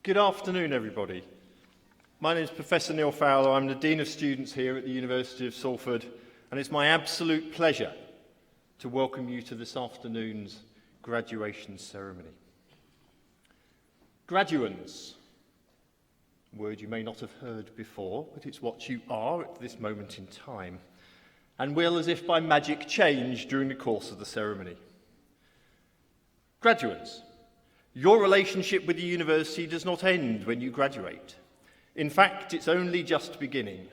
Good afternoon, everybody. My name is Professor Neil Fowler. I'm the Dean of Students here at the University of Salford, and it's my absolute pleasure to welcome you to this afternoon's graduation ceremony. Graduands, a word you may not have heard before, but it's what you are at this moment in time, and will, as if by magic, change during the course of the ceremony. Graduates, your relationship with the university does not end when you graduate. In fact, it's only just beginning.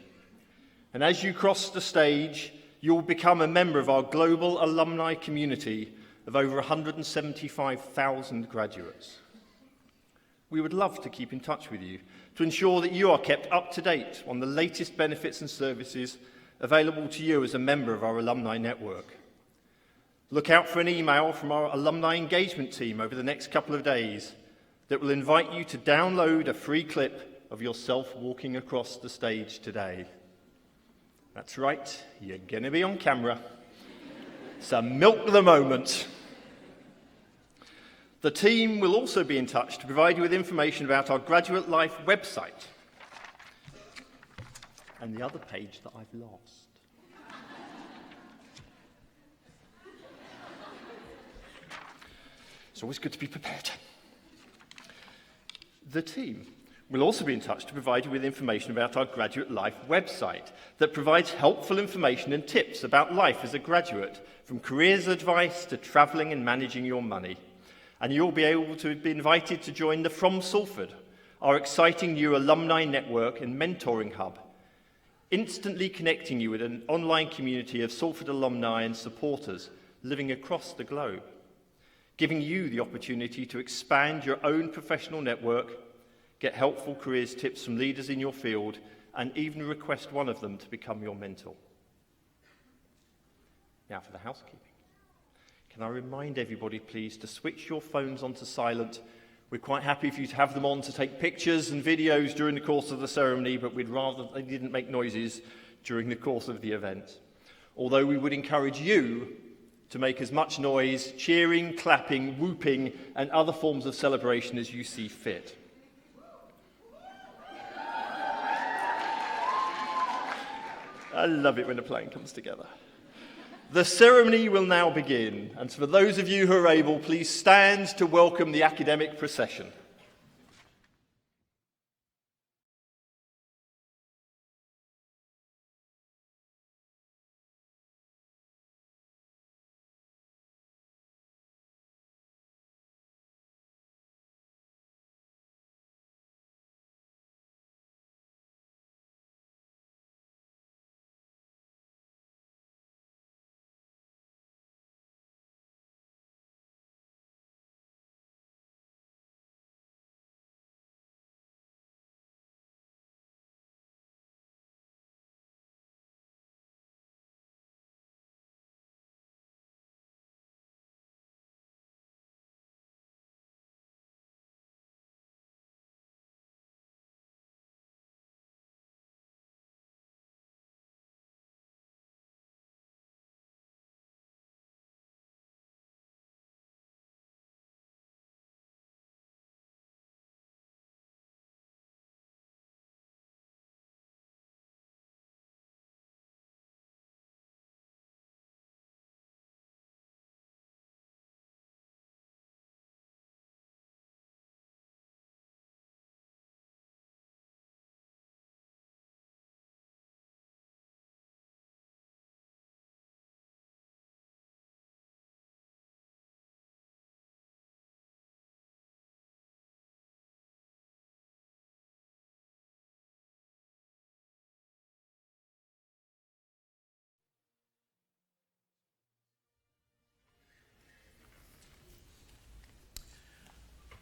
And as you cross the stage, you will become a member of our global alumni community of over 175,000 graduates. We would love to keep in touch with you to ensure that you are kept up to date on the latest benefits and services available to you as a member of our alumni network. Look out for an email from our alumni engagement team over the next couple of days that will invite you to download a free clip of yourself walking across the stage today. That's right, you're going to be on camera, so milk the moment. The team will also be in touch to provide you with information about our Graduate Life website and the other page that I've lost. It's always good to be prepared. The team will also be in touch to provide you with information about our Graduate Life website that provides helpful information and tips about life as a graduate, from careers advice to travelling and managing your money. And you'll be able to be invited to join the From Salford, our exciting new alumni network and mentoring hub, instantly connecting you with an online community of Salford alumni and supporters living across the globe, giving you the opportunity to expand your own professional network, get helpful careers tips from leaders in your field, and even request one of them to become your mentor. Now for the housekeeping. Can I remind everybody, please, to switch your phones onto silent. We're quite happy for you to have them on to take pictures and videos during the course of the ceremony, but we'd rather they didn't make noises during the course of the event. Although we would encourage you to make as much noise, cheering, clapping, whooping, and other forms of celebration as you see fit. I love it when a plan comes together. The ceremony will now begin, and for those of you who are able, please stand to welcome the academic procession.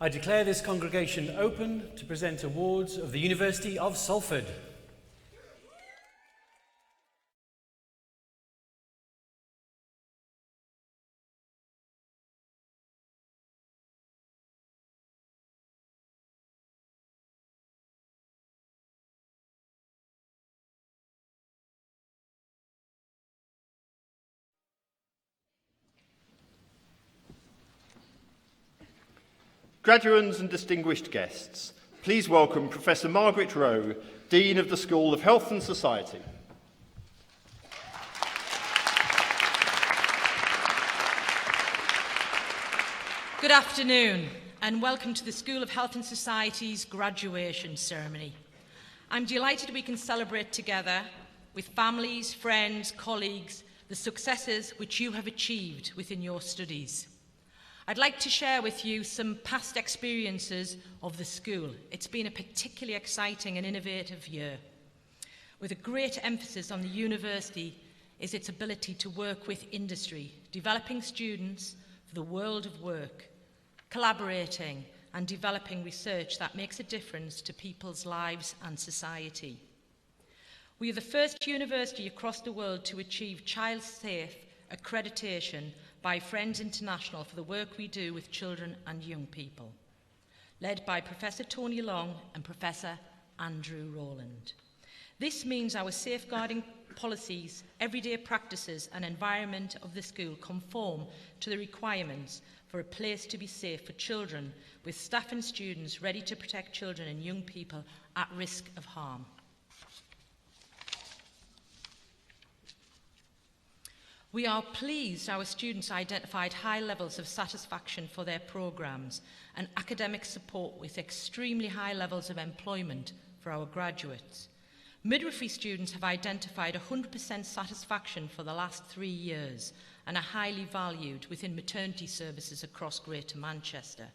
I declare this congregation open to present awards of the University of Salford. Graduands and distinguished guests, Please welcome Professor Margaret Rowe, Dean of the School of Health and Society. Good afternoon and welcome to the School of Health and Society's graduation ceremony. I'm delighted we can celebrate together with families, friends, colleagues, the successes which you have achieved within your studies. I'd like to share with you some past experiences of the school. It's been a particularly exciting and innovative year, with a great emphasis on the university is its ability to work with industry, developing students for the world of work, collaborating and developing research that makes a difference to people's lives and society. We are the first university across the world to achieve Child Safe accreditation by Friends International for the work we do with children and young people, led by Professor Tony Long and Professor Andrew Rowland. This means our safeguarding policies, everyday practices and environment of the school conform to the requirements for a place to be safe for children, with staff and students ready to protect children and young people at risk of harm. We are pleased our students identified high levels of satisfaction for their programmes and academic support with extremely high levels of employment for our graduates. Midwifery students have identified 100% satisfaction for the last 3 years and are highly valued within maternity services across Greater Manchester.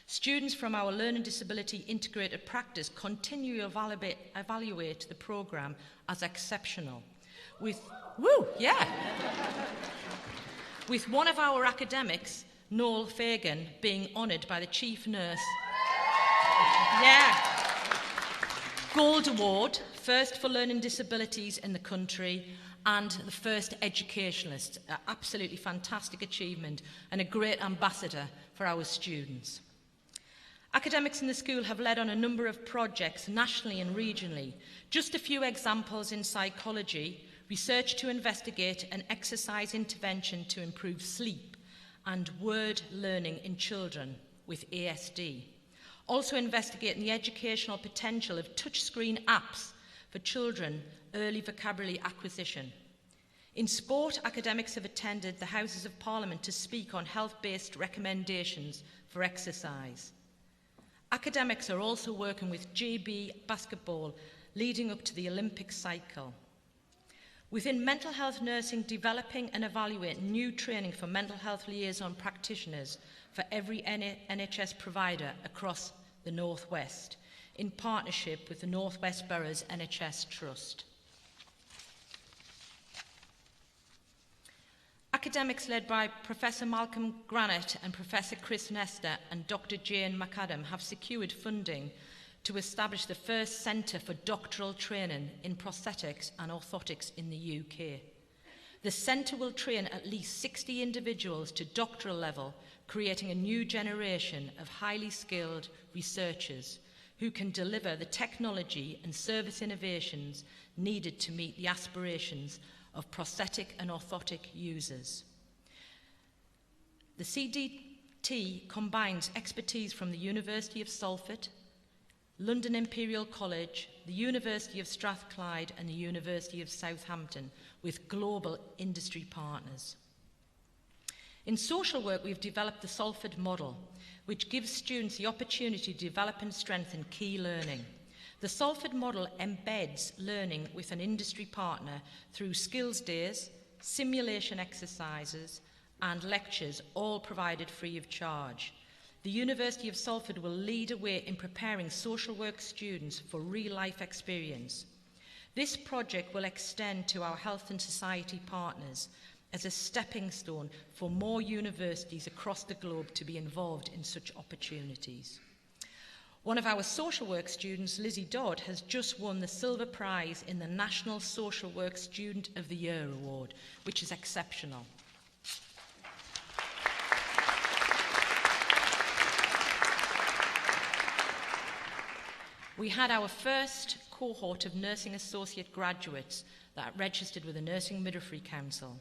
Students from our Learning Disability Integrated Practice continue to evaluate the programme as exceptional. With one of our academics, Noel Fagan, being honoured by the Chief Nurse. Gold Award, first for learning disabilities in the country, and the first educationalist. An absolutely fantastic achievement and a great ambassador for our students. Academics in the school have led on a number of projects nationally and regionally. Just a few examples in psychology: research to investigate an exercise intervention to improve sleep and word learning in children with ASD. Also investigating the educational potential of touchscreen apps for children, early vocabulary acquisition. In sport, academics have attended the Houses of Parliament to speak on health-based recommendations for exercise. Academics are also working with GB basketball leading up to the Olympic cycle. Within mental health nursing, developing and evaluating new training for mental health liaison practitioners for every NHS provider across the North West, in partnership with the North West Boroughs NHS Trust. Academics led by Professor Malcolm Granite and Professor Chris Nestor and Dr. Jane McAdam have secured funding to establish the first centre for doctoral training in prosthetics and orthotics in the UK. The centre will train at least 60 individuals to doctoral level, creating a new generation of highly skilled researchers who can deliver the technology and service innovations needed to meet the aspirations of prosthetic and orthotic users. The CDT combines expertise from the University of Salford, London Imperial College, the University of Strathclyde and the University of Southampton, with global industry partners. In social work, we've developed the Salford model, which gives students the opportunity to develop and strengthen key learning. The Salford model embeds learning with an industry partner through skills days, simulation exercises, and lectures, all provided free of charge. The University of Salford will lead a way in preparing social work students for real-life experience. This project will extend to our health and society partners as a stepping stone for more universities across the globe to be involved in such opportunities. One of our social work students, Lizzie Dodd, has just won the Silver Prize in the National Social Work Student of the Year Award, which is exceptional. We had our first cohort of nursing associate graduates that registered with the Nursing Midwifery Council.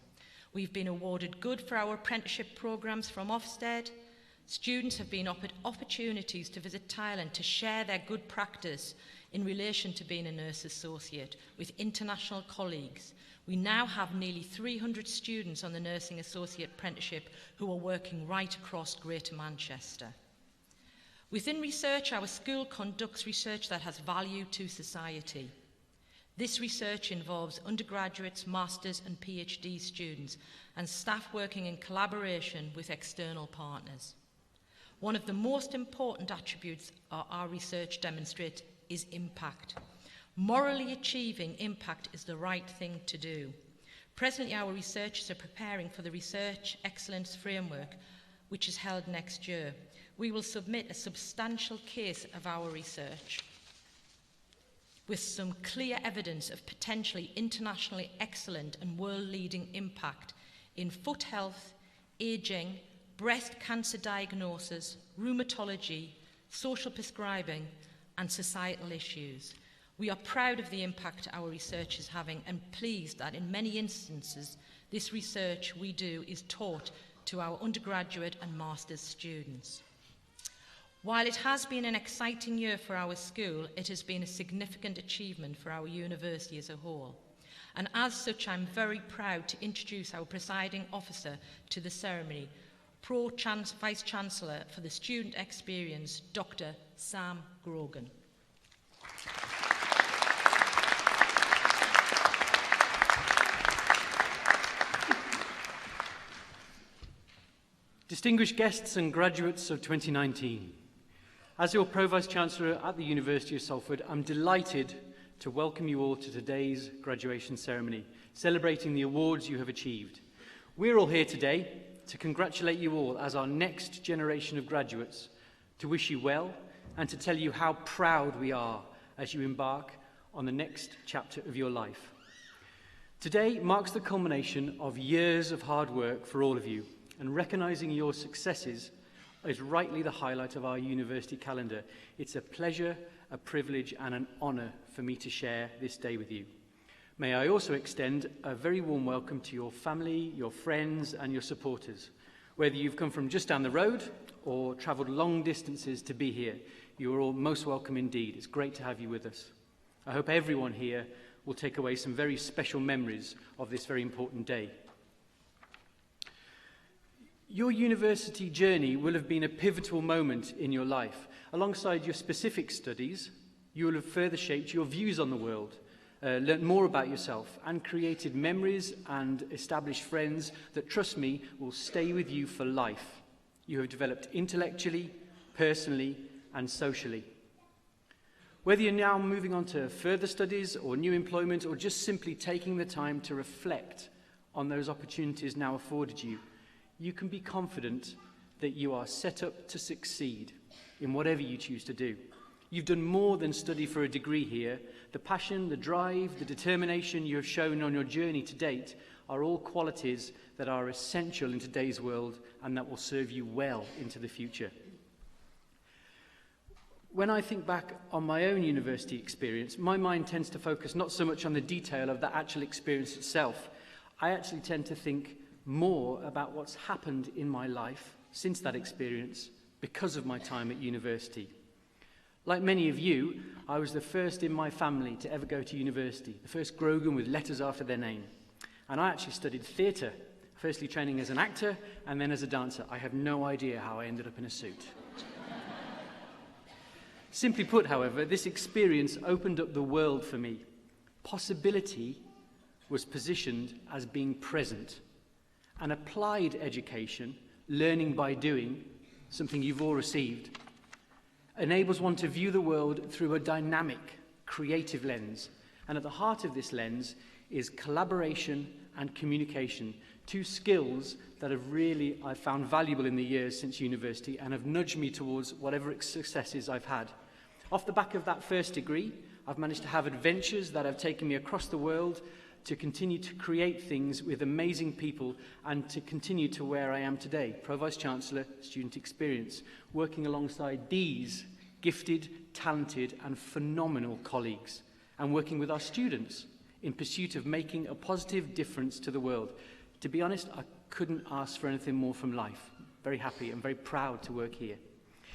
We've been awarded good for our apprenticeship programmes from Ofsted, Students have been offered opportunities to visit Thailand to share their good practice in relation to being a nurse associate with international colleagues. We now have nearly 300 students on the nursing associate apprenticeship who are working right across Greater Manchester. Within research, our school conducts research that has value to society. This research involves undergraduates, masters and PhD students and staff working in collaboration with external partners. One of the most important attributes our research demonstrates is impact. Morally achieving impact is the right thing to do. Presently, our researchers are preparing for the Research Excellence Framework, which is held next year. We will submit a substantial case of our research with some clear evidence of potentially internationally excellent and world-leading impact in foot health, ageing, breast cancer diagnosis, rheumatology, social prescribing, and societal issues. We are proud of the impact our research is having and pleased that in many instances this research we do is taught to our undergraduate and master's students. While it has been an exciting year for our school, it has been a significant achievement for our university as a whole. And as such, I'm very proud to introduce our presiding officer to the ceremony, Vice-Chancellor for the Student Experience, Dr. Sam Grogan. Distinguished guests and graduates of 2019, as your Provost Chancellor at the University of Salford, I'm delighted to welcome you all to today's graduation ceremony, celebrating the awards you have achieved. We're all here today to congratulate you all as our next generation of graduates, to wish you well and to tell you how proud we are as you embark on the next chapter of your life. Today marks the culmination of years of hard work for all of you, and recognising your successes is rightly the highlight of our university calendar. It's a pleasure, a privilege and an honour for me to share this day with you. May I also extend a very warm welcome to your family, your friends and your supporters. Whether you've come from just down the road or travelled long distances to be here, you are all most welcome indeed. It's great to have you with us. I hope everyone here will take away some very special memories of this very important day. Your university journey will have been a pivotal moment in your life. Alongside your specific studies, you will have further shaped your views on the world, learnt more about yourself, and created memories and established friends that, trust me, will stay with you for life. You have developed intellectually, personally, and socially. Whether you're now moving on to further studies or new employment, or just simply taking the time to reflect on those opportunities now afforded you, you can be confident that you are set up to succeed in whatever you choose to do. You've done more than study for a degree here. The passion, the drive, the determination you have shown on your journey to date are all qualities that are essential in today's world and that will serve you well into the future. When I think back on my own university experience, my mind tends to focus not so much on the detail of the actual experience itself. I actually tend to think more about what's happened in my life since that experience because of my time at university. Like many of you, I was the first in my family to ever go to university, the first Grogan with letters after their name. And I actually studied theatre, firstly training as an actor and then as a dancer. I have no idea how I ended up in a suit. Simply put, however, this experience opened up the world for me. Possibility was positioned as being present. And applied education, learning by doing, something you've all received, enables one to view the world through a dynamic, creative lens. And at the heart of this lens is collaboration and communication, two skills that I've found valuable in the years since university and have nudged me towards whatever successes I've had. Off the back of that first degree, I've managed to have adventures that have taken me across the world, to continue to create things with amazing people and to continue to where I am today, Provost Chancellor, Student Experience, working alongside these gifted, talented and phenomenal colleagues and working with our students in pursuit of making a positive difference to the world. To be honest, I couldn't ask for anything more from life. very happy and very proud to work here.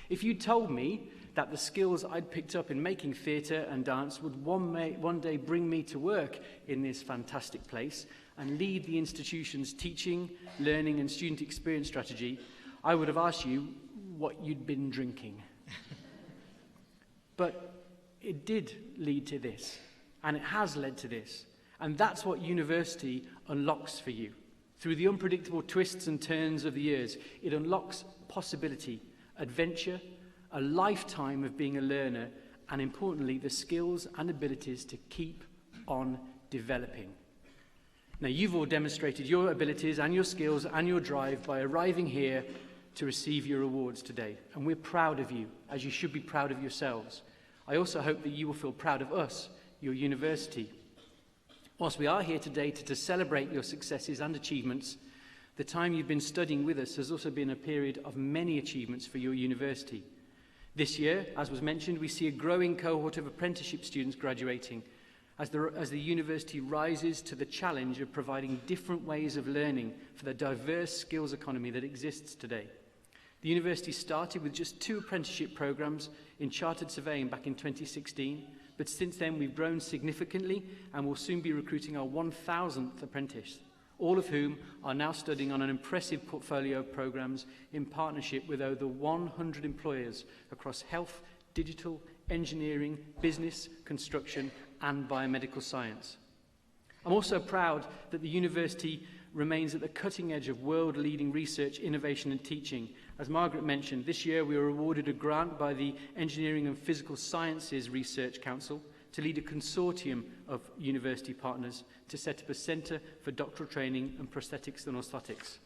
If you told me that the skills I'd picked up in making theatre and dance would one day bring me to work in this fantastic place and lead the institution's teaching, learning and student experience strategy, I would have asked you what you'd been drinking. But it did lead to this, and it has led to this. And that's what university unlocks for you. Through the unpredictable twists and turns of the years, it unlocks possibility, adventure, a lifetime of being a learner, and importantly, the skills and abilities to keep on developing. Now, you've all demonstrated your abilities and your skills and your drive by arriving here to receive your awards today. And we're proud of you, as you should be proud of yourselves. I also hope that you will feel proud of us, your university. Whilst we are here today to celebrate your successes and achievements, the time you've been studying with us has also been a period of many achievements for your university. This year, as was mentioned, we see a growing cohort of apprenticeship students graduating as the university rises to the challenge of providing different ways of learning for the diverse skills economy that exists today. The university started with just 2 apprenticeship programs in chartered surveying back in 2016, but since then we've grown significantly and will soon be recruiting our 1,000th apprentice, all of whom are now studying on an impressive portfolio of programs in partnership with over 100 employers across health, digital, engineering, business, construction and biomedical science. I'm also proud that the university remains at the cutting edge of world-leading research, innovation and teaching. As Margaret mentioned, this year we were awarded a grant by the Engineering and Physical Sciences Research Council to lead a consortium of university partners to set up a centre for doctoral training and prosthetics and orthotics.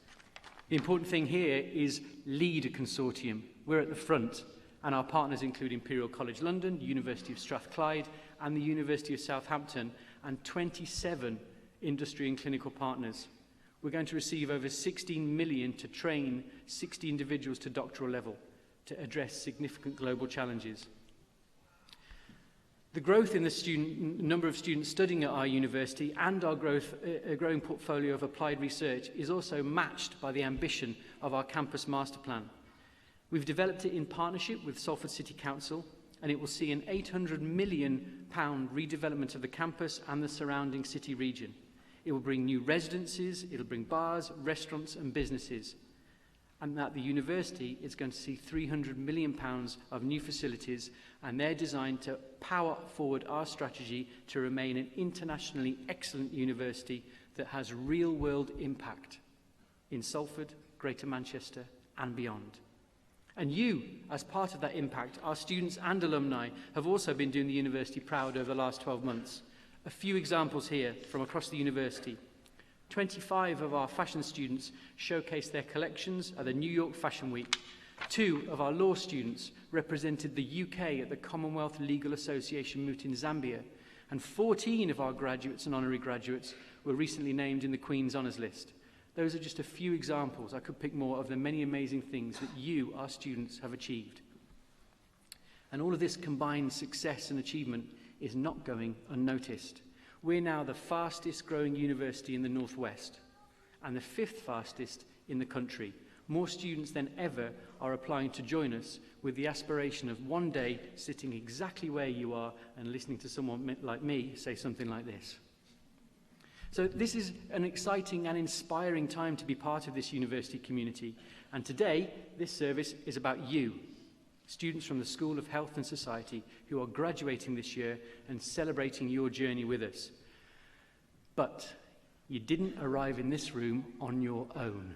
The important thing here is lead a consortium. We're at the front, and our partners include Imperial College London, University of Strathclyde and the University of Southampton, and 27 industry and clinical partners. We're going to receive over 16 million to train 60 individuals to doctoral level to address significant global challenges. The growth in the number of students studying at our university and our growing portfolio of applied research is also matched by the ambition of our campus master plan. We've developed it in partnership with Salford City Council, and it will see an £800 million redevelopment of the campus and the surrounding city region. It will bring new residences, it'll bring bars, restaurants and businesses. And at the university, it's going to see £300 million of new facilities, and they're designed to power forward our strategy to remain an internationally excellent university that has real-world impact in Salford, Greater Manchester and beyond. And you, as part of that impact, our students and alumni have also been doing the university proud over the last 12 months. A few examples here from across the university. 25 of our fashion students showcased their collections at the New York Fashion Week. 2 of our law students represented the UK at the Commonwealth Legal Association moot in Zambia. And 14 of our graduates and honorary graduates were recently named in the Queen's Honours List. Those are just a few examples. I could pick more of the many amazing things that you, our students, have achieved. And all of this combined success and achievement is not going unnoticed. We're now the fastest growing university in the Northwest and the 5th fastest in the country. More students than ever are applying to join us with the aspiration of one day sitting exactly where you are and listening to someone like me say something like this. So this is an exciting and inspiring time to be part of this university community. And today, this service is about you, students from the School of Health and Society who are graduating this year and celebrating your journey with us. But you didn't arrive in this room on your own.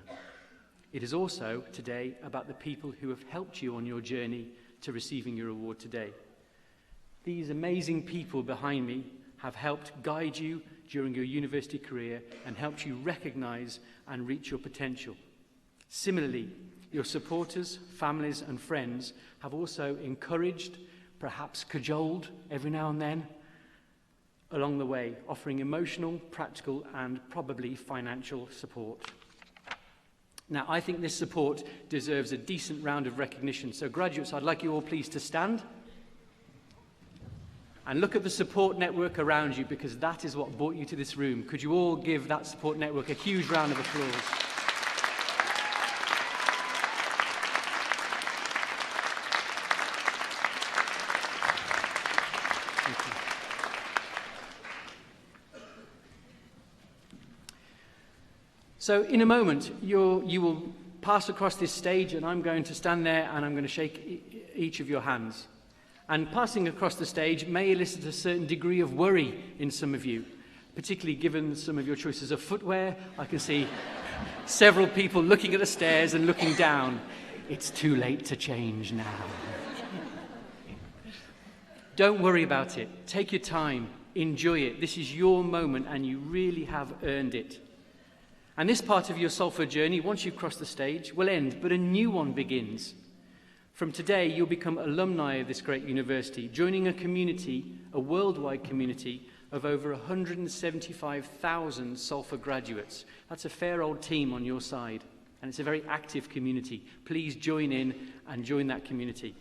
It is also today about the people who have helped you on your journey to receiving your award today. These amazing people behind me have helped guide you during your university career and helped you recognize and reach your potential. Similarly, your supporters, families and friends have also encouraged, perhaps cajoled every now and then along the way, offering emotional, practical and probably financial support. Now, I think this support deserves a decent round of recognition. So graduates, I'd like you all please to stand and look at the support network around you, because that is what brought you to this room. Could you all give that support network a huge round of applause? So in a moment, you will pass across this stage, and I'm going to stand there and I'm going to shake each of your hands. And passing across the stage may elicit a certain degree of worry in some of you, particularly given some of your choices of footwear. I can see several people looking at the stairs and looking down. It's too late to change now. Don't worry about it. Take your time. Enjoy it. This is your moment, and you really have earned it. And this part of your Salford journey, once you've crossed the stage, will end, but a new one begins. From today, you'll become alumni of this great university, joining a community, a worldwide community, of over 175,000 Salford graduates. That's a fair old team on your side, and it's a very active community. Please join in and join that community.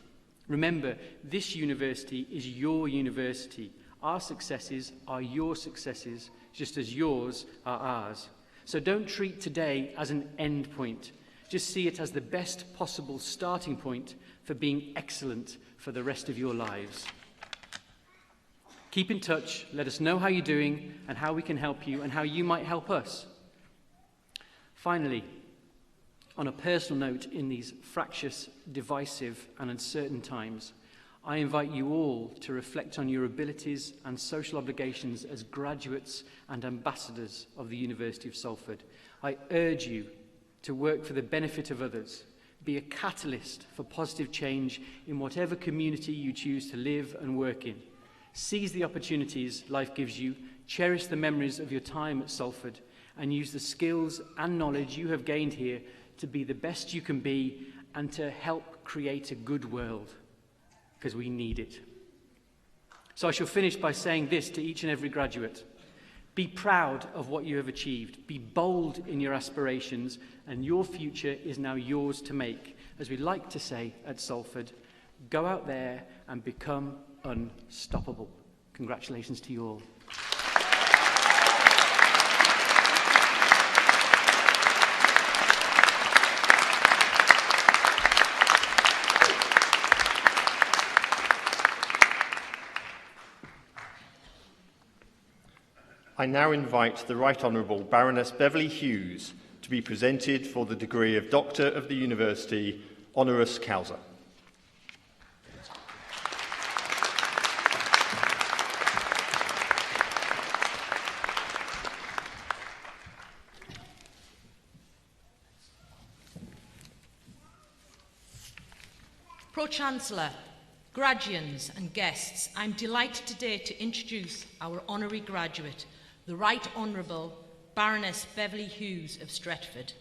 Remember, this university is your university. Our successes are your successes, just as yours are ours. So don't treat today as an end point. Just see it as the best possible starting point for being excellent for the rest of your lives. Keep in touch, let us know how you're doing and how we can help you and how you might help us. Finally, on a personal note, in these fractious, divisive and uncertain times, I invite you all to reflect on your abilities and social obligations as graduates and ambassadors of the University of Salford. I urge you to work for the benefit of others. Be a catalyst for positive change in whatever community you choose to live and work in. Seize the opportunities life gives you, cherish the memories of your time at Salford, and use the skills and knowledge you have gained here to be the best you can be and to help create a good world, because we need it. So I shall finish by saying this to each and every graduate. Be proud of what you have achieved. Be bold in your aspirations, and your future is now yours to make. As we like to say at Salford, go out there and become unstoppable. Congratulations to you all. I now invite the Right Honourable Baroness Beverley Hughes to be presented for the degree of Doctor of the University, honoris causa. Pro-Chancellor, graduands and guests, I'm delighted today to introduce our honorary graduate, the Right Honourable Baroness Beverley Hughes of Stretford.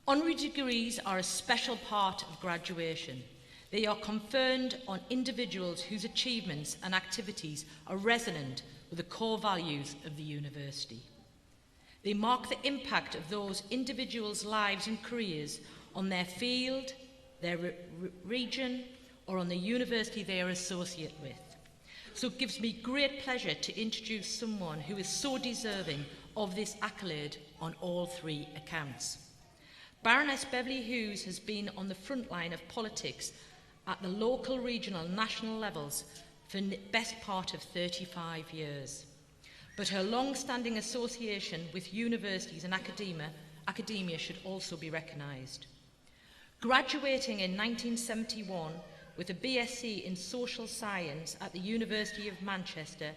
Honorary degrees are a special part of graduation. They are conferred on individuals whose achievements and activities are resonant with the core values of the university. They mark the impact of those individuals' lives and careers on their field, their region, or on the university they are associated with. So it gives me great pleasure to introduce someone who is so deserving of this accolade on all three accounts. Baroness Beverley Hughes has been on the front line of politics at the local, regional and national levels for the best part of 35 years. But her long-standing association with universities and academia should also be recognised. Graduating in 1971 with a BSc in Social Science at the University of Manchester,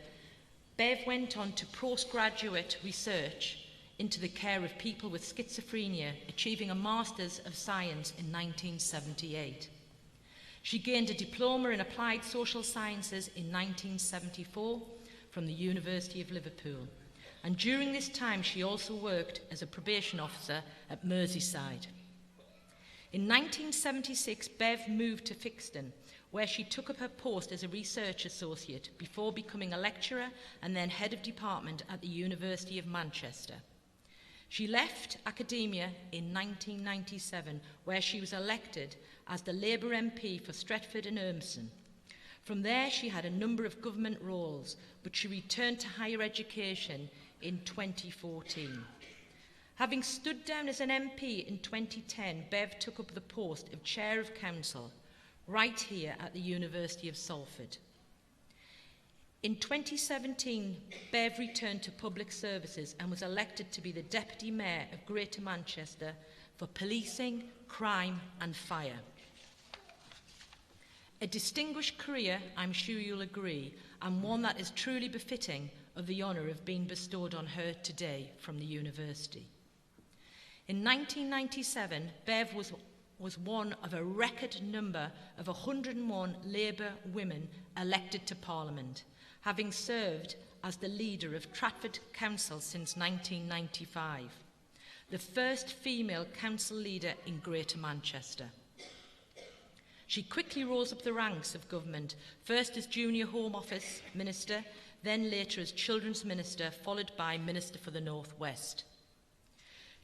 Bev went on to postgraduate research into the care of people with schizophrenia, achieving a Master's of Science in 1978. She gained a diploma in Applied Social Sciences in 1974 from the University of Liverpool. And during this time, she also worked as a probation officer at Merseyside. In 1976, Bev moved to Fixton, where she took up her post as a research associate before becoming a lecturer and then head of department at the University of Manchester. She left academia in 1997, where she was elected as the Labour MP for Stretford and Urmston. From there, she had a number of government roles, but she returned to higher education in 2014. Having stood down as an MP in 2010, Bev took up the post of Chair of Council right here at the University of Salford. In 2017, Bev returned to public services and was elected to be the Deputy Mayor of Greater Manchester for policing, crime and fire. A distinguished career, I'm sure you'll agree, and one that is truly befitting of the honour of being bestowed on her today from the university. In 1997, Bev was one of a record number of 101 Labour women elected to Parliament, having served as the leader of Tratford Council since 1995, the first female council leader in Greater Manchester. She quickly rose up the ranks of government, first as Junior Home Office Minister, then later as Children's Minister, followed by Minister for the North West.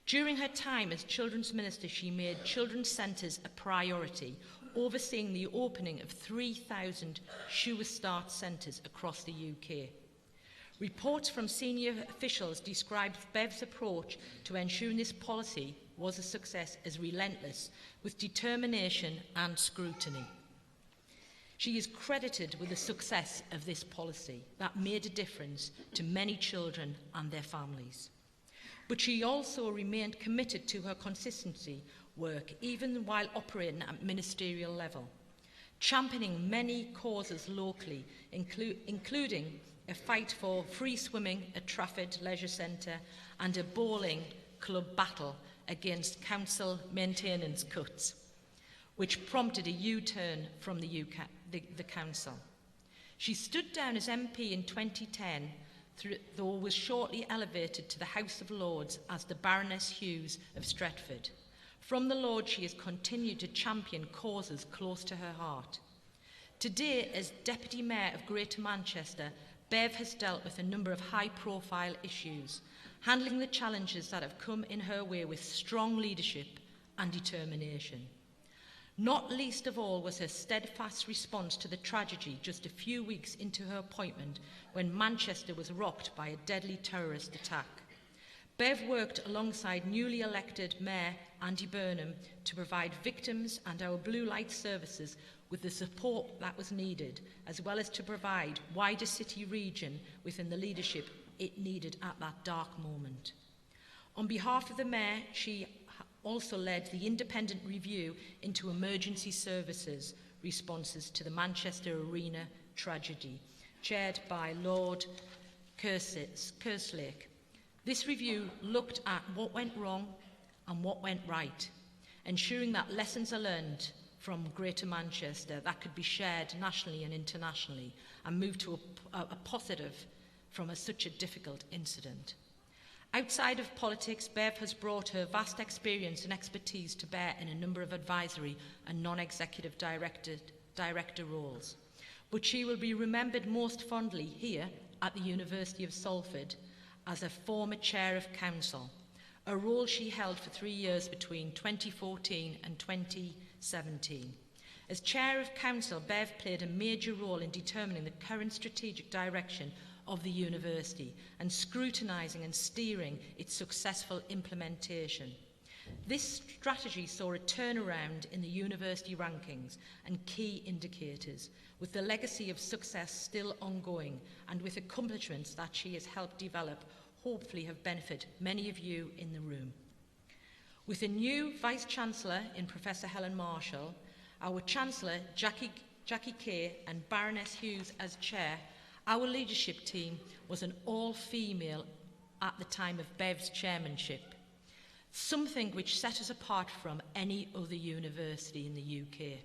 During her time as Children's Minister, she made children's centres a priority, overseeing the opening of 3,000 Sure Start centres across the UK. Reports from senior officials described Bev's approach to ensuring this policy was a success as relentless, with determination and scrutiny. She is credited with the success of this policy that made a difference to many children and their families. But she also remained committed to her consistency work, even while operating at ministerial level, championing many causes locally, including a fight for free swimming at Trafford Leisure Centre and a bowling club battle against council maintenance cuts, which prompted a U-turn from the council. She stood down as MP in 2010, though was shortly elevated to the House of Lords as the Baroness Hughes of Stretford. From the Lords, she has continued to champion causes close to her heart. Today, as Deputy Mayor of Greater Manchester, Bev has dealt with a number of high-profile issues, handling the challenges that have come in her way with strong leadership and determination. Not least of all was her steadfast response to the tragedy just a few weeks into her appointment when Manchester was rocked by a deadly terrorist attack. Bev worked alongside newly elected Mayor Andy Burnham to provide victims and our blue light services with the support that was needed, as well as to provide wider city region within the leadership it needed at that dark moment. On behalf of the Mayor, she also led the independent review into emergency services responses to the Manchester Arena tragedy, chaired by Lord Kerslake. This review looked at what went wrong and what went right, ensuring that lessons are learned from Greater Manchester that could be shared nationally and internationally and move to a positive from such a difficult incident. Outside of politics, Bev has brought her vast experience and expertise to bear in a number of advisory and non-executive director roles. But she will be remembered most fondly here at the University of Salford as a former chair of council, a role she held for 3 years between 2014 and 2017. As chair of council, Bev played a major role in determining the current strategic direction of the university and scrutinising and steering its successful implementation. This strategy saw a turnaround in the university rankings and key indicators, with the legacy of success still ongoing and with accomplishments that she has helped develop hopefully have benefited many of you in the room. With a new Vice-Chancellor in Professor Helen Marshall, our Chancellor Jackie Kay and Baroness Hughes as Chair, our leadership team was an all-female at the time of Bev's chairmanship, something which set us apart from any other university in the UK.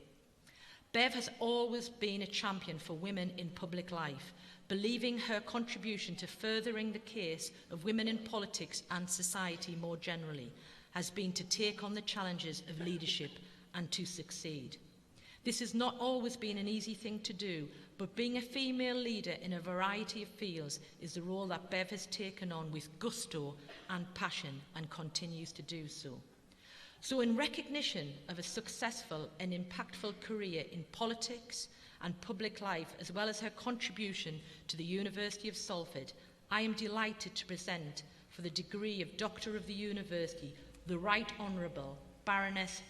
Bev has always been a champion for women in public life, believing her contribution to furthering the case of women in politics and society more generally has been to take on the challenges of leadership and to succeed. This has not always been an easy thing to do, but being a female leader in a variety of fields is the role that Bev has taken on with gusto and passion and continues to do so. So in recognition of a successful and impactful career in politics and public life, as well as her contribution to the University of Salford, I am delighted to present for the degree of Doctor of the University, the Right Honourable Baroness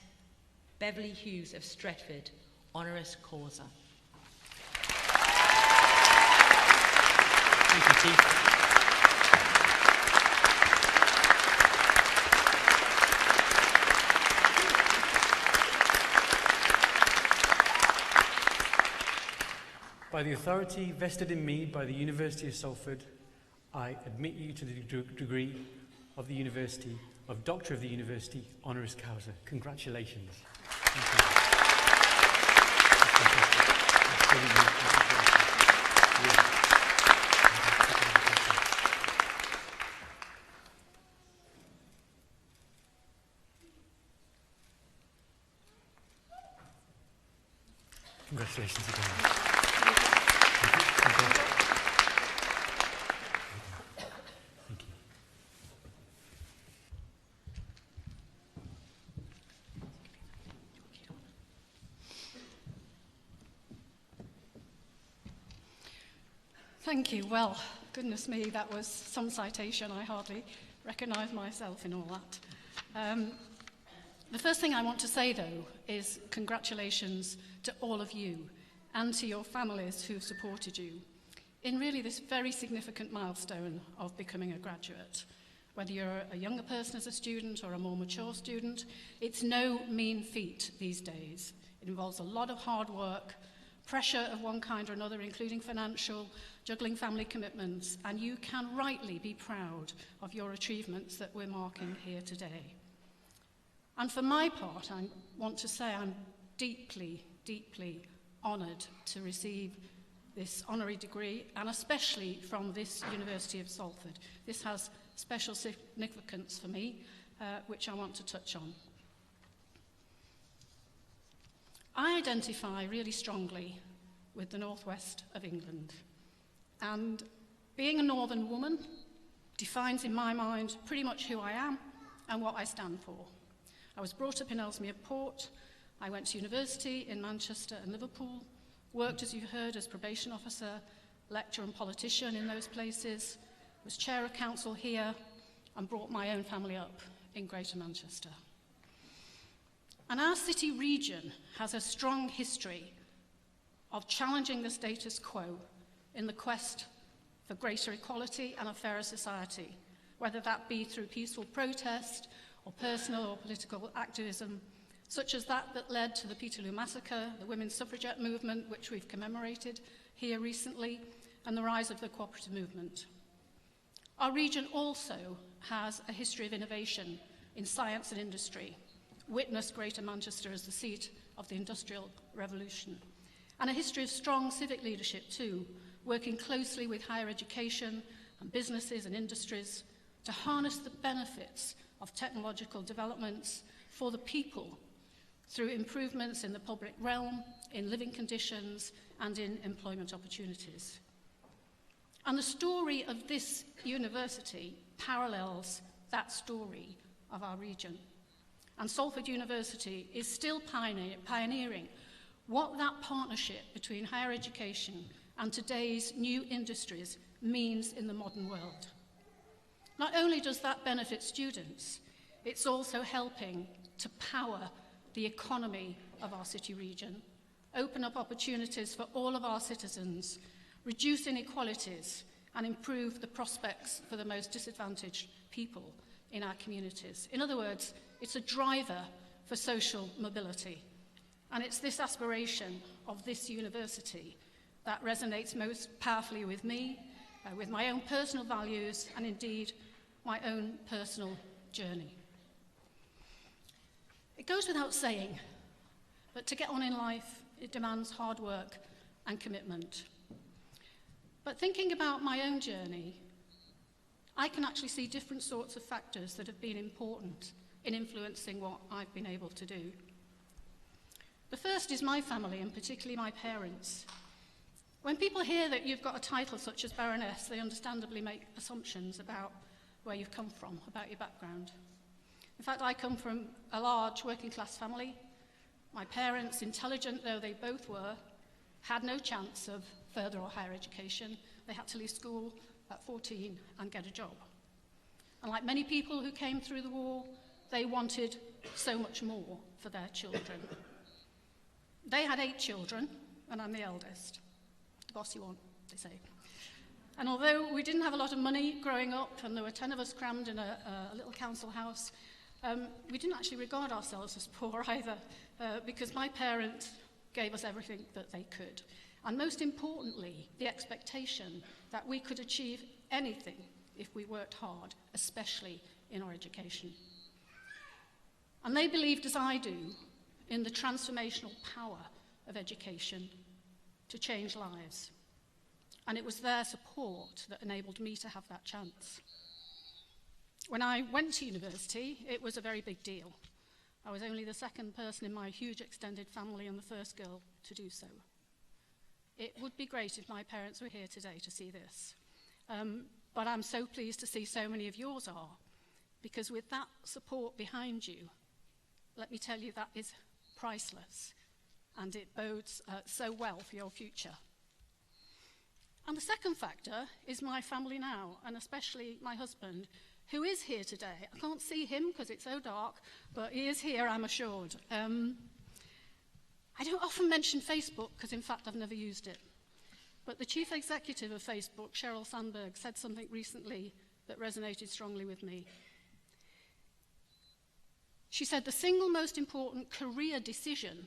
Beverly Hughes of Stretford, honoris causa. Thank you, Chief. By the authority vested in me by the University of Salford, I admit you to the degree of the University, of Doctor of the University, Honoris Causa. Congratulations. Thank you. Congratulations again. Thank you. Thank you. Well, goodness me, that was some citation. I hardly recognise myself in all that. The first thing I want to say, though, is congratulations to all of you and to your families who supported you in really this very significant milestone of becoming a graduate. Whether you're a younger person as a student or a more mature student, it's no mean feat these days. It involves a lot of hard work, pressure of one kind or another, including financial, juggling family commitments, and you can rightly be proud of your achievements that we're marking here today. And for my part, I want to say I'm deeply, deeply honoured to receive this honorary degree, and especially from this University of Salford. This has special significance for me, which I want to touch on. I identify really strongly with the northwest of England, and being a northern woman defines in my mind pretty much who I am and what I stand for. I was brought up in Ellesmere Port. I went to university in Manchester and Liverpool, worked, as you've heard, as probation officer, lecturer and politician in those places, was chair of council here, and brought my own family up in Greater Manchester. And our city region has a strong history of challenging the status quo in the quest for greater equality and a fairer society, whether that be through peaceful protest or personal or political activism, such as that led to the Peterloo Massacre, the women's suffragette movement, which we've commemorated here recently, and the rise of the cooperative movement. Our region also has a history of innovation in science and industry, witnessed Greater Manchester as the seat of the Industrial Revolution, and a history of strong civic leadership too, working closely with higher education and businesses and industries to harness the benefits of technological developments for the people through improvements in the public realm, in living conditions, and in employment opportunities. And the story of this university parallels that story of our region. And Salford University is still pioneering what that partnership between higher education and today's new industries means in the modern world. Not only does that benefit students, it's also helping to power the economy of our city region, open up opportunities for all of our citizens, reduce inequalities, and improve the prospects for the most disadvantaged people in our communities. In other words, it's a driver for social mobility. And it's this aspiration of this university that resonates most powerfully with me, with my own personal values, and indeed my own personal journey. It goes without saying, but to get on in life, it demands hard work and commitment. But thinking about my own journey, I can actually see different sorts of factors that have been important in influencing what I've been able to do. The first is my family, and particularly my parents. When people hear that you've got a title such as Baroness, they understandably make assumptions about where you've come from, about your background. In fact, I come from a large working class family. My parents, intelligent though they both were, had no chance of further or higher education. They had to leave school at 14 and get a job. And like many people who came through the war, they wanted so much more for their children. They had 8 children, and I'm the eldest. The bossy one, they say. And although we didn't have a lot of money growing up, and there were 10 of us crammed in a little council house, we didn't actually regard ourselves as poor either, because my parents gave us everything that they could. And most importantly, the expectation that we could achieve anything if we worked hard, especially in our education. And they believed, as I do, in the transformational power of education to change lives. And it was their support that enabled me to have that chance. When I went to university, it was a very big deal. I was only the second person in my huge extended family and the first girl to do so. It would be great if my parents were here today to see this. But I'm so pleased to see so many of yours are, because with that support behind you, let me tell you, that is priceless, and it bodes so well for your future. And the second factor is my family now, and especially my husband, who is here today. I can't see him because it's so dark, but he is here, I'm assured. I don't often mention Facebook because, in fact, I've never used it. But the chief executive of Facebook, Sheryl Sandberg, said something recently that resonated strongly with me. She said, the single most important career decision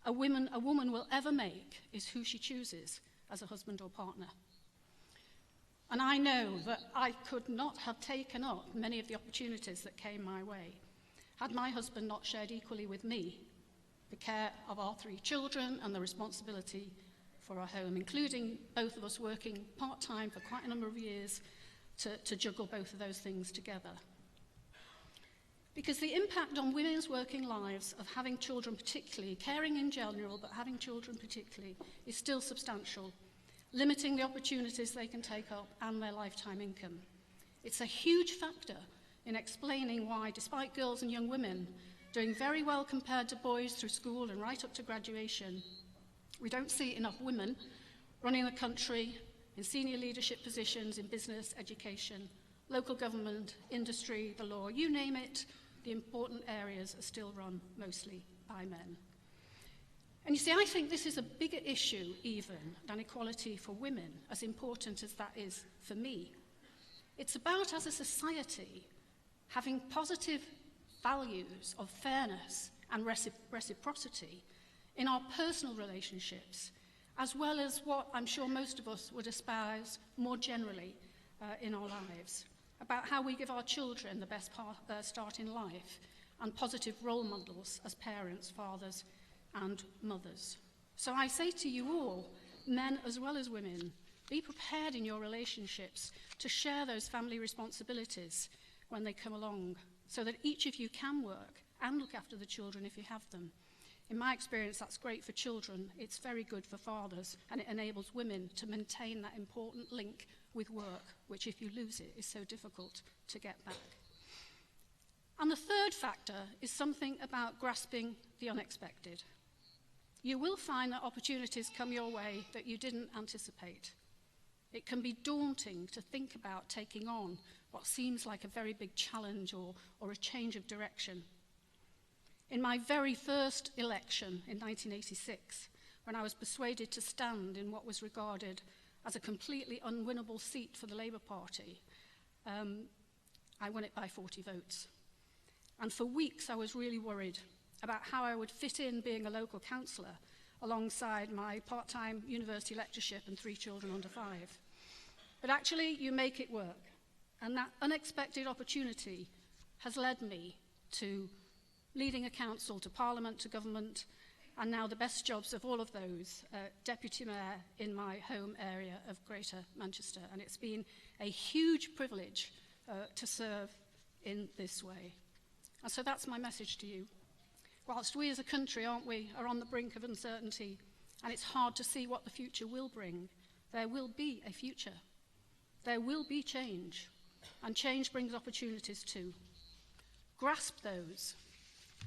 a woman will ever make is who she chooses as a husband or partner. And I know that I could not have taken up many of the opportunities that came my way had my husband not shared equally with me the care of our 3 children and the responsibility for our home, including both of us working part-time for quite a number of years to juggle both of those things together. Because the impact on women's working lives of having children particularly, caring in general, but having children particularly, is still substantial, limiting the opportunities they can take up and their lifetime income. It's a huge factor in explaining why, despite girls and young women doing very well compared to boys through school and right up to graduation, we don't see enough women running the country in senior leadership positions in business, education, local government, industry, the law, you name it. The important areas are still run mostly by men. And you see, I think this is a bigger issue even than equality for women, as important as that is for me. It's about, as a society, having positive values of fairness and reciprocity in our personal relationships, as well as what I'm sure most of us would espouse more generally in our lives, about how we give our children the best start in life and positive role models as parents, fathers, and mothers. So I say to you all, men as well as women, be prepared in your relationships to share those family responsibilities when they come along, so that each of you can work and look after the children if you have them. In my experience, that's great for children, it's very good for fathers, and it enables women to maintain that important link with work, which if you lose it is so difficult to get back. And the third factor is something about grasping the unexpected. You will find that opportunities come your way that you didn't anticipate. It can be daunting to think about taking on what seems like a very big challenge or a change of direction. In my very first election in 1986, when I was persuaded to stand in what was regarded as a completely unwinnable seat for the Labour Party, I won it by 40 votes. And for weeks I was really worried about how I would fit in being a local councillor alongside my part-time university lectureship and 3 children under 5. But actually, you make it work. And that unexpected opportunity has led me to leading a council, to Parliament, to government, and now the best jobs of all of those, Deputy Mayor in my home area of Greater Manchester. And it's been a huge privilege to serve in this way. And so that's my message to you. Whilst we as a country, are on the brink of uncertainty, and it's hard to see what the future will bring, there will be a future. There will be change, and change brings opportunities too. Grasp those.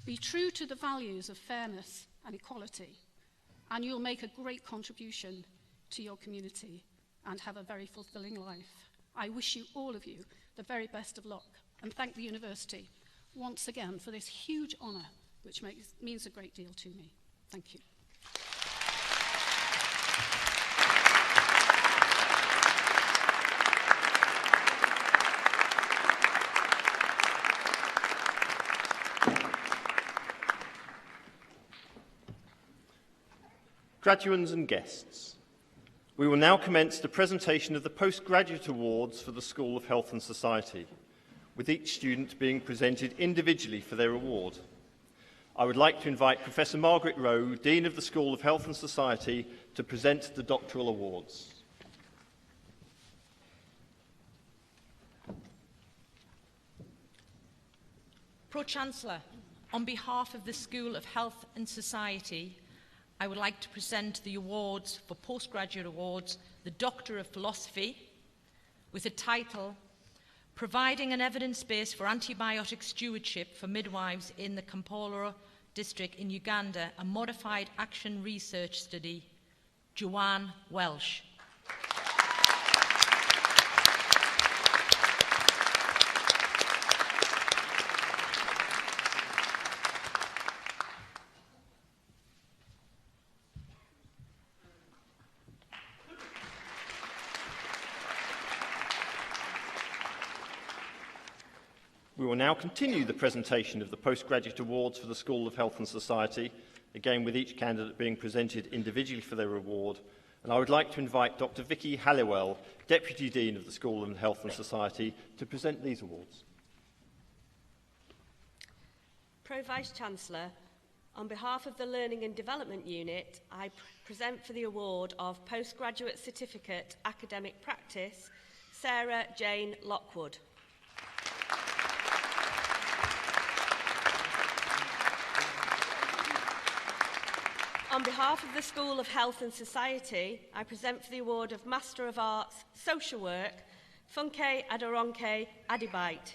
Be true to the values of fairness and equality, and you'll make a great contribution to your community and have a very fulfilling life. I wish you, all of you, the very best of luck, and thank the university once again for this huge honour, which means a great deal to me. Thank you. Graduands and guests, we will now commence the presentation of the Postgraduate Awards for the School of Health and Society, with each student being presented individually for their award. I would like to invite Professor Margaret Rowe, Dean of the School of Health and Society, to present the doctoral awards. Pro-Chancellor, on behalf of the School of Health and Society, I would like to present the awards for Postgraduate Awards, the Doctor of Philosophy, with a title, Providing an Evidence Base for Antibiotic Stewardship for Midwives in the Kampala District in Uganda, a Modified Action Research Study, Joanne Welsh. We will now continue the presentation of the Postgraduate Awards for the School of Health and Society, again with each candidate being presented individually for their award. And I would like to invite Dr. Vicky Halliwell, Deputy Dean of the School of Health and Society, to present these awards. Pro-Vice-Chancellor, on behalf of the Learning and Development Unit, I present for the award of Postgraduate Certificate Academic Practice, Sarah Jane Lockwood. On behalf of the School of Health and Society, I present for the award of Master of Arts, Social Work, Funke Adoronke Adibite.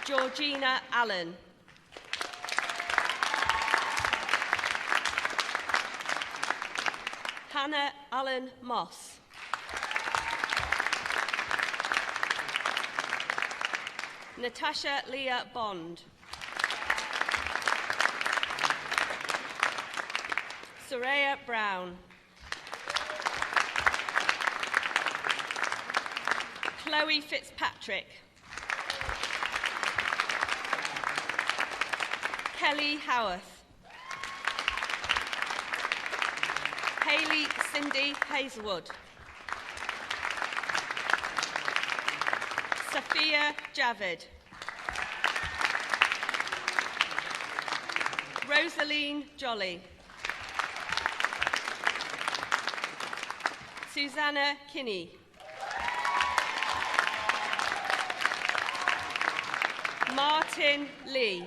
Georgina Allen. Hannah Allen Moss. Natasha Leah Bond. Soraya Brown. Chloe Fitzpatrick. Kelly Howarth. Hayley Cindy Hazelwood. Sophia Javid. Rosaline Jolly. Susanna Kinney. Martin Lee.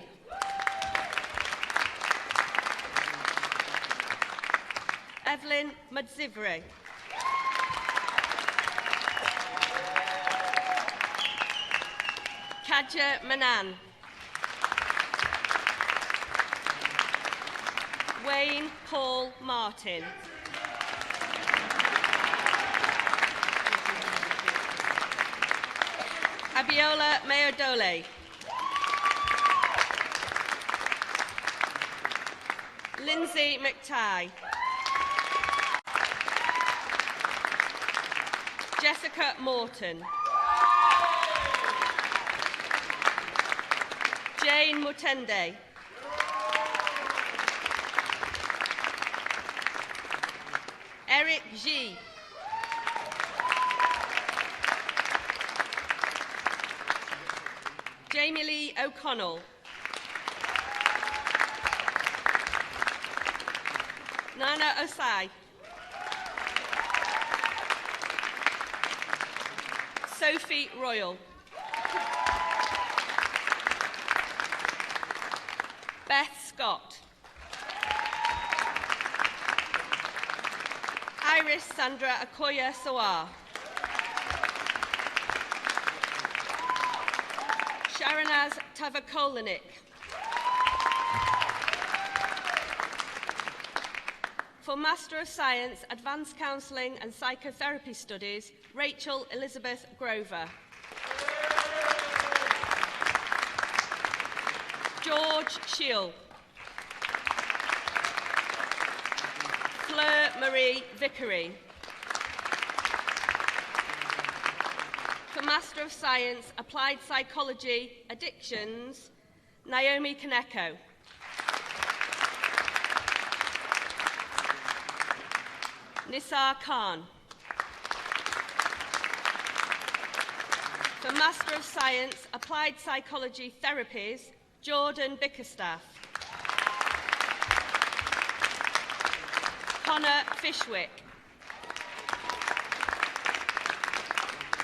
Evelyn Madzivre. Kadja Manan. Wayne Paul Martin. Abiola Mayodole. Lindsay McTighe. Jessica Morton. Jane Mutende. Eric G. Jamie Lee O'Connell. Nana Osai. Sophie Royal. Beth Scott. Iris Sandra Akoya Sawar. Sharanaz Tavakolanik. For Master of Science, Advanced Counselling and Psychotherapy Studies, Rachel Elizabeth Grover. George Shield. Fleur Marie Vickery. For Master of Science, Applied Psychology, Addictions, Naomi Kaneko. Nisar Khan. For Master of Science, Applied Psychology Therapies, Jordan Bickerstaff. Connor Fishwick.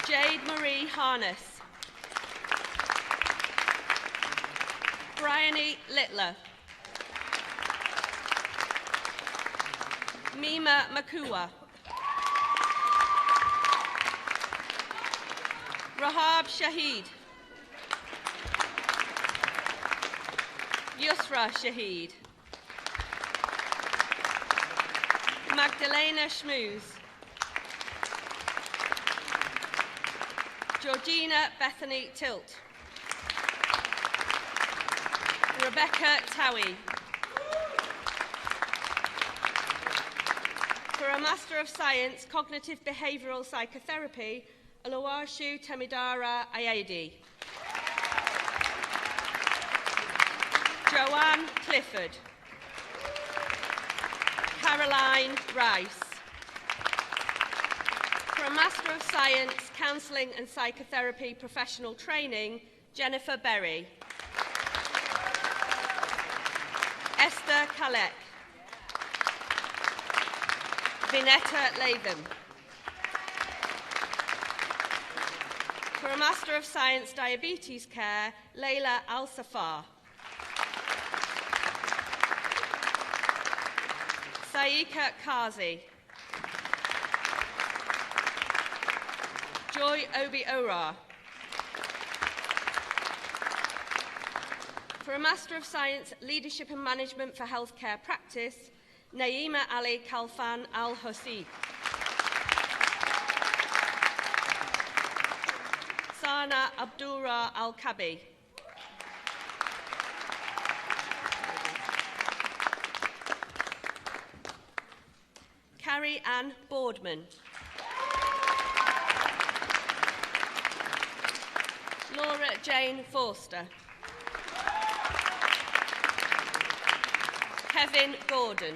Jade Marie Harness. Bryony Littler. Mima Makua. Rahab Shahid. Yusra Shahid. Magdalena Schmooze. Georgina Bethany Tilt. Rebecca Towie. For a Master of Science, Cognitive Behavioural Psychotherapy, Oluwaseun Temidara Ayedi. Joanne Clifford. Caroline Rice. For a Master of Science, Counselling and Psychotherapy Professional Training, Jennifer Berry. Esther Kalek. Vinetta Latham. For a Master of Science Diabetes Care, Leila Al-Safar. Saika Kazi. Joy Obi-Ora. For a Master of Science Leadership and Management for Healthcare Practice, Naima Ali Kalfan Al-Hussi. Sana Abdullah Al-Kabi. Carrie Ann Boardman. Laura Jane Forster. Kevin Gordon.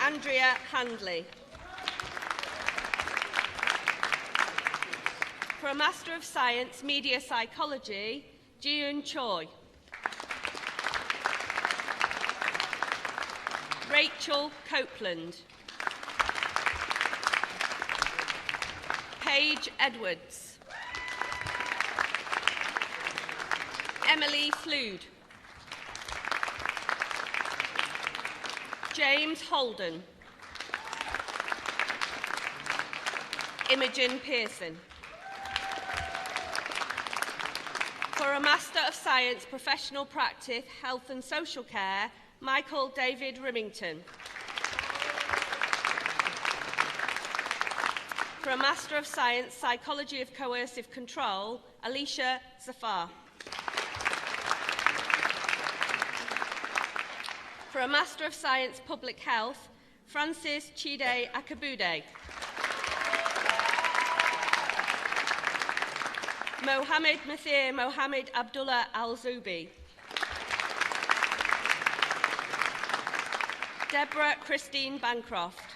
Andrea Handley. For a Master of Science, Media Psychology, Jiun Choi. Rachel Copeland. Paige Edwards. Emily Flood. James Holden. Imogen Pearson. For a Master of Science, Professional Practice, Health and Social Care, Michael David Rimington. For a Master of Science, Psychology of Coercive Control, Alicia Zafar. For a Master of Science, Public Health, Francis Chide Akabude. Mohammed Mathir Mohammed Abdullah Al-Zubi. Deborah Christine Bancroft.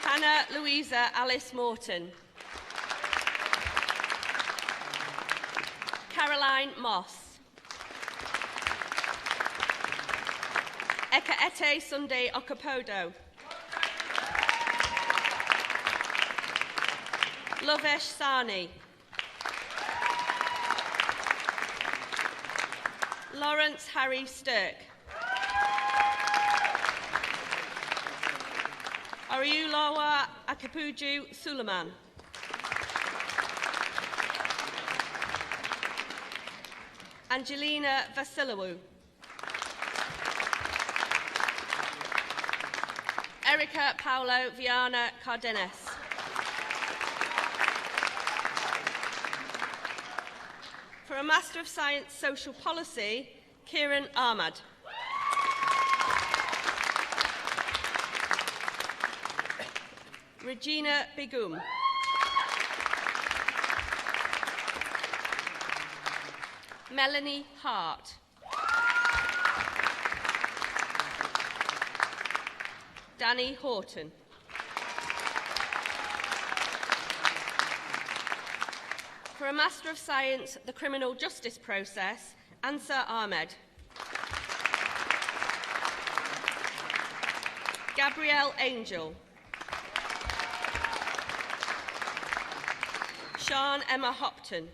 Hannah Louisa Alice Morton. Caroline Moss. Ekaete Sunday Okapodo. Lovesh Sani. Lawrence Harry Stirk. Ariulawa Akapuju Suleiman. Angelina Vasilowu. Erica Paulo Viana Cardenas. For a Master of Science Social Policy, Kieran Ahmad. Regina Begum. Melanie Hart. Danny Horton. For a Master of Science, the Criminal Justice Process, Ansar Ahmed. Gabrielle Angel. Sian Emma Hopton.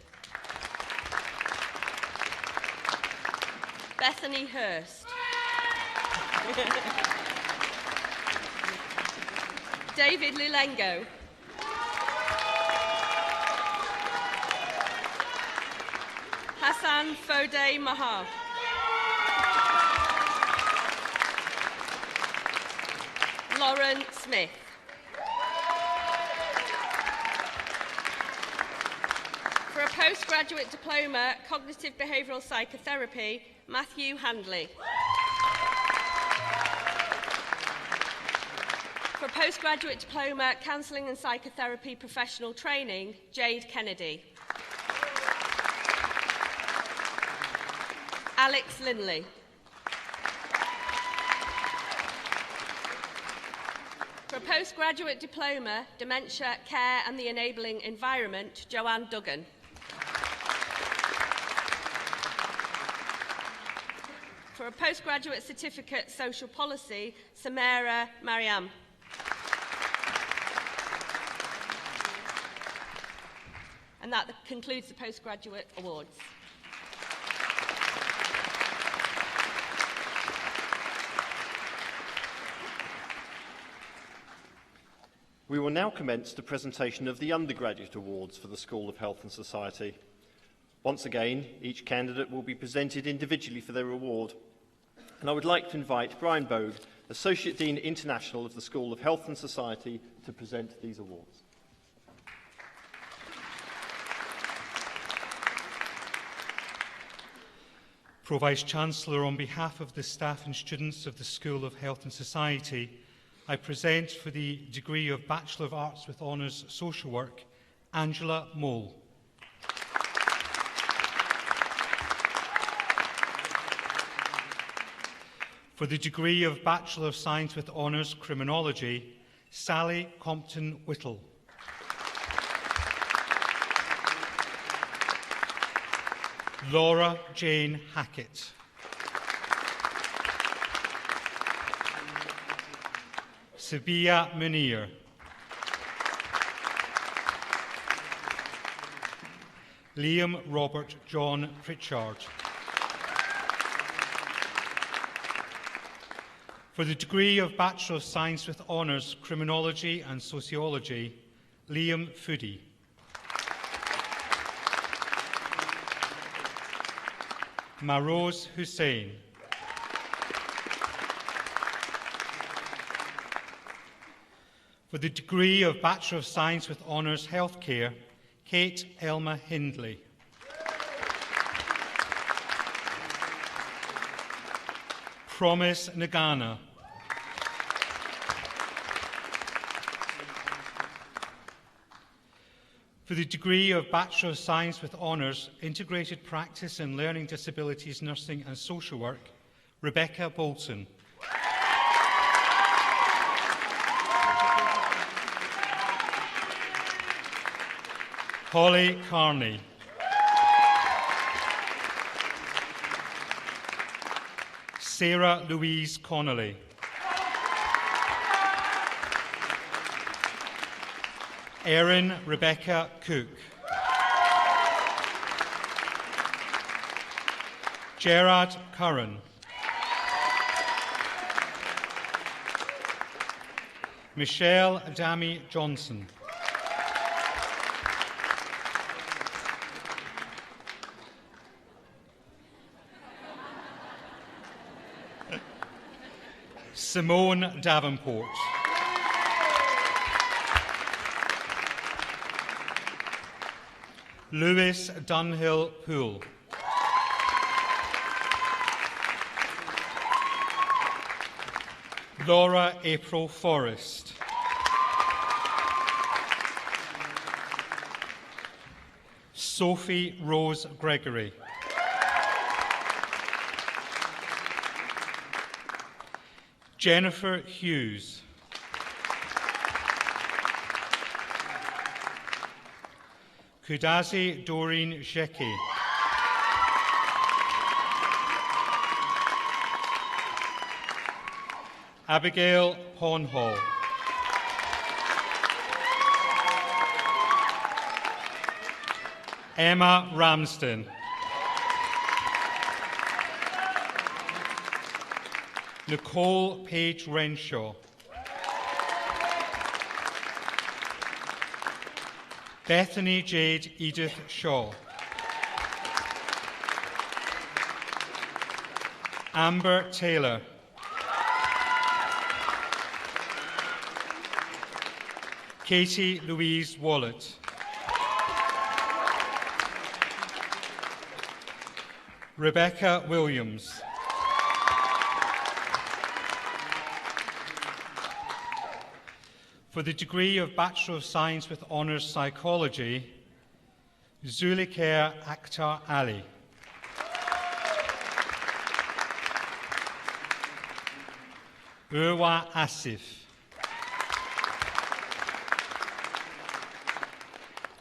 Bethany Hurst. David Lilengo. Hassan Fode Mahar. Lauren Smith. For a postgraduate diploma, Cognitive Behavioural Psychotherapy, Matthew Handley. For a postgraduate diploma, Counselling and Psychotherapy Professional Training, Jade Kennedy. Alex Linley. For a postgraduate diploma, Dementia, Care and the Enabling Environment, Joanne Duggan. For a postgraduate certificate, Social Policy, Samara Mariam. And that concludes the postgraduate awards. We will now commence the presentation of the Undergraduate Awards for the School of Health and Society. Once again, each candidate will be presented individually for their award. And I would like to invite Brian Bogue, Associate Dean International of the School of Health and Society, to present these awards. Pro-Vice-Chancellor, on behalf of the staff and students of the School of Health and Society, I present for the degree of Bachelor of Arts with Honours Social Work, Angela Mole. For the degree of Bachelor of Science with Honours Criminology, Sally Compton Whittle. Laura Jane Hackett. Sabia Munir. Liam Robert John Pritchard. For the degree of Bachelor of Science with Honours Criminology and Sociology, Liam Foodie. Marose Hussain. For the degree of Bachelor of Science with Honours Healthcare, Kate Elma Hindley. Promise Nagana. For the degree of Bachelor of Science with Honours Integrated Practice in Learning Disabilities Nursing and Social Work, Rebecca Bolton. Holly Carney. Sarah Louise Connolly. Erin Rebecca Cook. Gerard Curran. Michelle Adami Johnson. Simone Davenport. Lewis Dunhill Poole. Laura April Forrest. Sophie Rose Gregory. Jennifer Hughes. Kudazi Doreen Sheki. Abigail Pawnhall. Emma Ramsden. Nicole Page Renshaw. Bethany Jade Edith Shaw. Amber Taylor. Katie Louise Wallet. Rebecca Williams. For the degree of Bachelor of Science with Honours Psychology, Zulikair Akhtar Ali. Urwa Asif.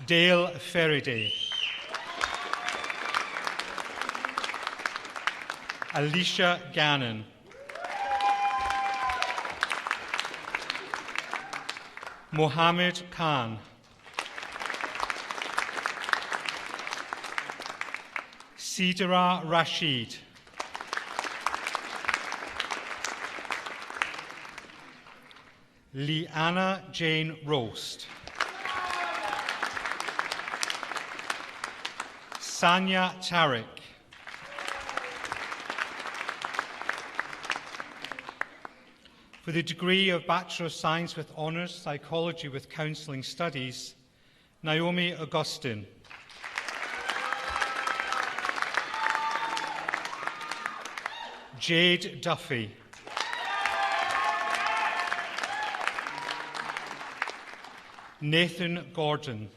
Dale Faraday. Alicia Gannon. Mohammed Khan. Sidra Rashid. Leanna Jane Roast. Sanya Tariq. For the degree of Bachelor of Science with Honours Psychology with Counselling Studies, Naomi Augustine. Jade Duffy. Nathan Gordon.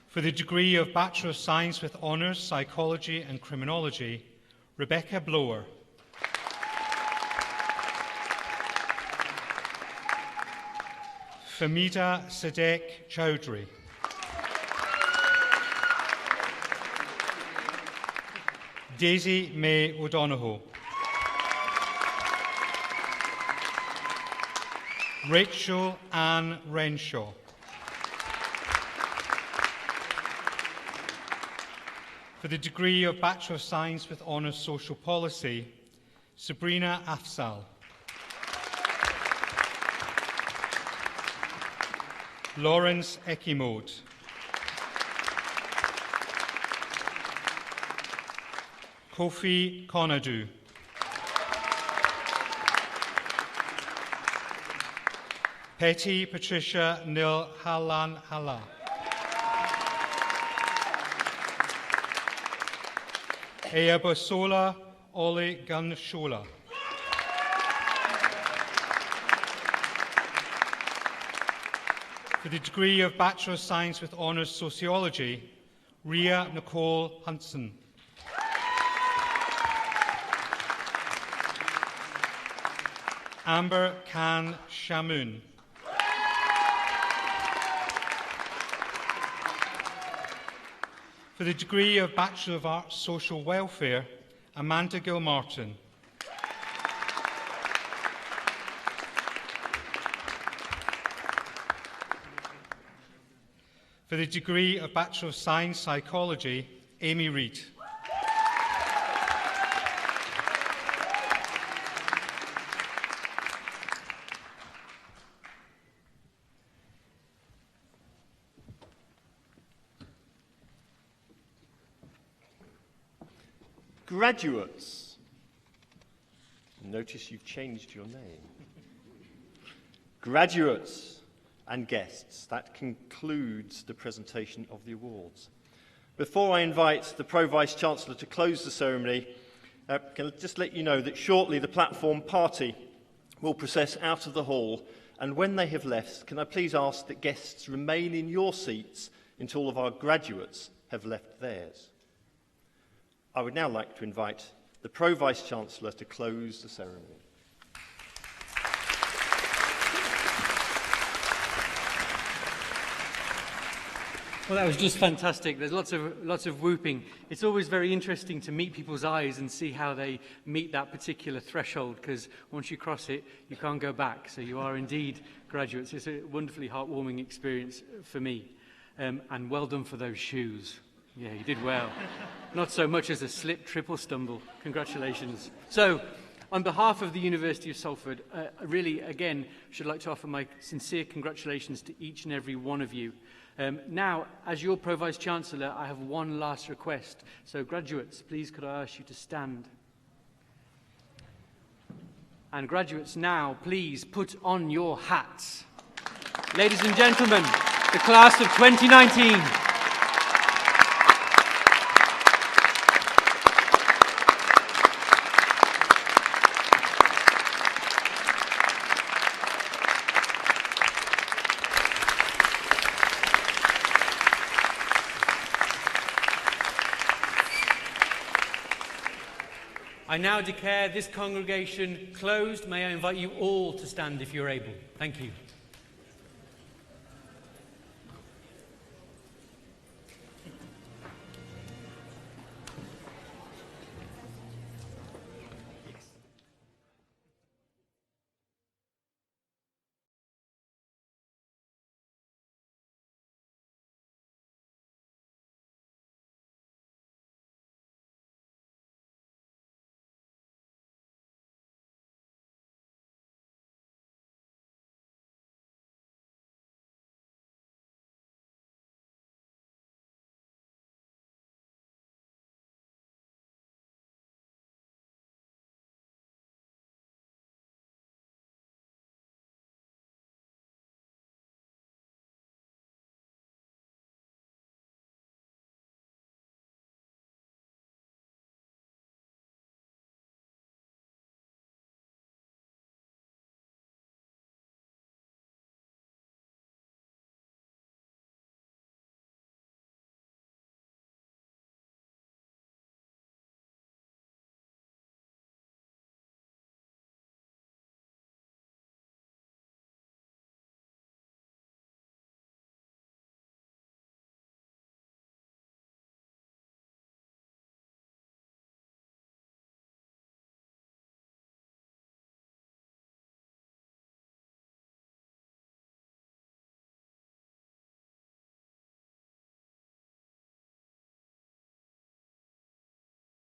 For the degree of Bachelor of Science with Honours Psychology and Criminology, Rebecca Blower. Famida Sadek Chowdhury. Daisy May O'Donoghue. Rachel Ann Renshaw. For the degree of Bachelor of Science with Honours Social Policy, Sabrina Afzal. Lawrence Ekimode. Kofi Konadu. Petty Patricia Nil Halan Hala. Eyabasola Ole Ganshola. For the degree of Bachelor of Science with Honours Sociology, Ria Nicole Hunson. Amber Khan Shamoon. For the degree of Bachelor of Arts Social Welfare, Amanda Gilmartin. For the degree of Bachelor of Science Psychology, Amy Reid. Graduates. Notice you've changed your name. Graduates and guests, that concludes the presentation of the awards. Before I invite the Pro-Vice-Chancellor to close the ceremony, can I just let you know that shortly the platform party will process out of the hall And when they have left, can I please ask that guests remain in your seats until all of our graduates have left theirs? I would now like to invite the Pro-Vice-Chancellor to close the ceremony. Well, that was just fantastic. There's lots of whooping. It's always very interesting to meet people's eyes and see how they meet that particular threshold, because once you cross it, you can't go back. So you are indeed graduates. It's a wonderfully heartwarming experience for me. And well done for those shoes. Yeah, you did well. Not so much as a slip, trip or stumble. Congratulations. So, on behalf of the University of Salford, I really, again, should like to offer my sincere congratulations to each and every one of you. Now, as your Pro-Vice-Chancellor, I have one last request. So, graduates, please could I ask you to stand? And graduates, now, please put on your hats. Ladies and gentlemen, the class of 2019. I now declare this congregation closed. May I invite you all to stand if you're able. Thank you.